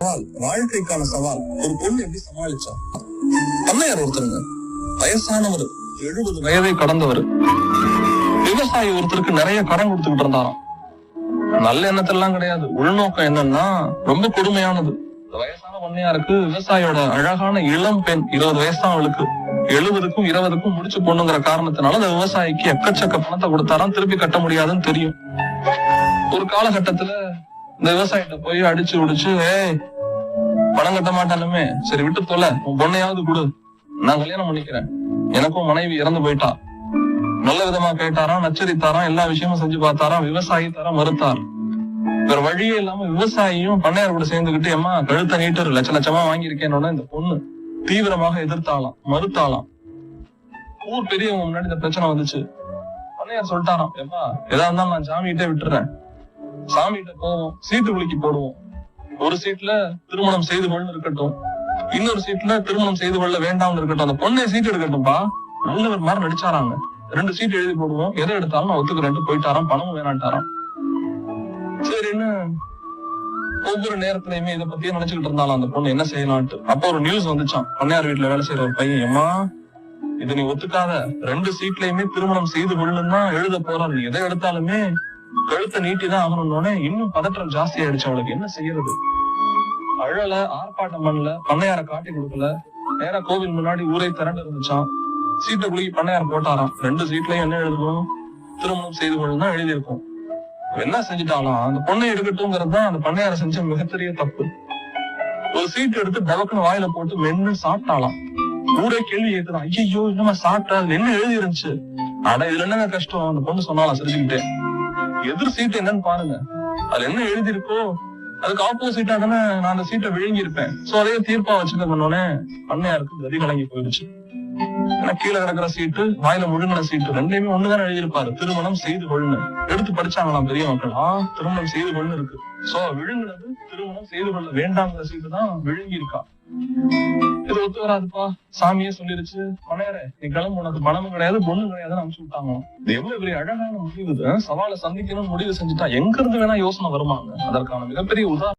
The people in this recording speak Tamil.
சவால், வாழ்க்கைக்கான சவால். ஒரு பொண்ணு எப்படி சமாளிச்சா? பண்ணையார் ஒருத்தருங்க, வயசானவர், 70 வயதை கடந்தவர். விவசாயி ஒருத்தருக்கு நிறைய கடன் கொடுத்துக்கிட்டு இருந்தாராம். நல்ல எண்ணத்தெல்லாம் கிடையாது. உள்நோக்கம் என்னன்னா ரொம்ப கொடுமையானது. வயசான பண்ணையாருக்கு விவசாயியோட அழகான இளம் பெண், 20 வயசு தான் அவளுக்கு, 70க்கும் 20க்கும் முடிச்சு பொண்ணுங்கிற காரணத்தினால அந்த விவசாயிக்கு எக்கச்சக்க பணத்தை கொடுத்தாராம். திருப்பி கட்ட முடியாதுன்னு தெரியும். ஒரு காலகட்டத்துல இந்த விவசாயிட்ட போய் அடிச்சு உடிச்சு, பணம் கட்ட மாட்டாலுமே சரி விட்டு தொலை, உன் பொண்ணையாவது கொடு, நான் கல்யாணம் பண்ணிக்கிறேன், எனக்கும் மனைவி இறந்து போயிட்டா. நல்ல விதமா கேட்டாராம், நச்சரித்தாராம், எல்லா விஷயமும் செஞ்சு பார்த்தாராம். விவசாயி தர மறுத்தார். வேற வழியே இல்லாம விவசாயியும் பண்ணையார் கூட சேர்ந்துகிட்டு, அம்மா கழுத்த நீட்டர் லட்ச லட்சமா வாங்கியிருக்கேன்னு இந்த பொண்ணு தீவிரமாக எதிர்த்தாலாம், மறுத்தாலாம். ஊர் பெரியவங்க முன்னாடி இந்த பிரச்சனை வந்துச்சு. பண்ணையார் சொல்லிட்டாராம், ஏப்பா எதா இருந்தாலும் நான் சாமிகிட்டே விட்டுறேன், சாமிகிட்ட போவோம், சீட்டு குலுக்கி போடுவோம். ஒரு சீட்ல திருமணம் செய்து கொள்ளு இருக்கட்டும், இன்னொரு சீட்ல திருமணம் செய்து கொள்ள வேண்டாம்னு இருக்கட்டும், அந்த பொண்ணை சீட்டு எடுக்கட்டும்பா. நல்லவர் மாதிரி நடிச்சாராங்க. 2 சீட் எழுதி போடுவோம், எதை எடுத்தாலும் நான் ஒத்துக்கிறேன் போயிட்டாராம். பணமும் வேணாட்டாராம். சரின்னு ஒவ்வொரு நேரத்திலயுமே இதை பத்தியே நினைச்சுக்கிட்டு இருந்தாலும் அந்த பொண்ணு என்ன செய்யலான்ட்டு. அப்போ ஒரு நியூஸ் வந்துச்சான். பண்ணையார் வீட்டுல வேலை செய்யற ஒரு பையன், அம்மா இது நீ ஒத்துக்காத, 2 சீட்லயுமே திருமணம் செய்து கொள்ளுன்னு தான் எழுத போறான், நீ எதை எடுத்தாலுமே கழுத்தை நீட்டிதான் ஆகணும்னு. இன்னும் பதற்றம் ஜாஸ்தி ஆயிடுச்சு அவளுக்கு. என்ன செய்யறது? அழல, ஆர்ப்பாட்டம் பண்ணல, பண்ணையார காட்டி கொடுக்கல. நேரா கோவில் முன்னாடி ஊரே திரண்டு இருந்துச்சான். சீட்டை குலுக்கி பண்ணையார் போட்டாராம். 2 சீட்லயும் என்ன எழுதணும்? திருமணம் செய்து கொள்ளுன்னு தான் எழுதியிருக்கும். என்ன செஞ்சுட்டாலும் அந்த பொண்ணை எடுக்கட்டும்ங்கிறது தான் அந்த பண்ணையார செஞ்ச மிகப்பெரிய தப்பு. ஒரு சீட் எடுத்து டபக்குன்னு வாயில போட்டு மென்னு சாப்பிட்டாலாம். ஊரே கேள்வி கேட்கிறான், ஐயோ என்னமா சாப்பிட்டா, அது என்ன எழுதி இருந்துச்சு? ஆனா இதுல என்னங்க கஷ்டம்? அந்த பொண்ணு சொன்னாலாம் சிரிச்சுக்கிட்டே, எதிர் சீட்டு என்னன்னு பாருங்க, அதுல என்ன எழுதி இருக்கோ அதுக்கு ஆப்போசிட்டா தானே நான் அந்த சீட்டை விழுங்கி இருப்பேன், சோ அதையே தீர்ப்பா வச்சுக்கணும்னே பண்ணையாருக்கு கதி கலங்கி போயிடுச்சு. ஏன்னா கீழே கிடக்குற சீட்டு, வாயில முழுங்கின சீட்டு, 2மே ஒண்ணுதானே எழுதியிருப்பாரு, திருமணம் செய்து கொள்ளு. எடுத்து படிச்சாங்களாம் பெரிய மக்கள். திருமணம் செய்து கொள்ளு இருக்கு, சோ விழுங்கினது திருமணம் செய்து கொள்ள வேண்டாங்கிற சீட்டு தான் விழுங்கி இருக்கா. இது ஒத்து வராதுப்பா, சாமியே சொல்லிருச்சு, பண்ணையாரே நீ கிளம்பு, உனக்கு பணமும் கிடையாது பொண்ணும் கிடையாதுன்னு அனுப்பிச்சு விட்டாங்க. இது எவ்வளவு பெரிய அழகான முடிவு. சவாலை சந்திக்கணும் முடிவு செஞ்சுட்டா எங்க இருந்து வேணா யோசனை வருமாங்க. அதற்கான மிகப்பெரிய உதாரணம்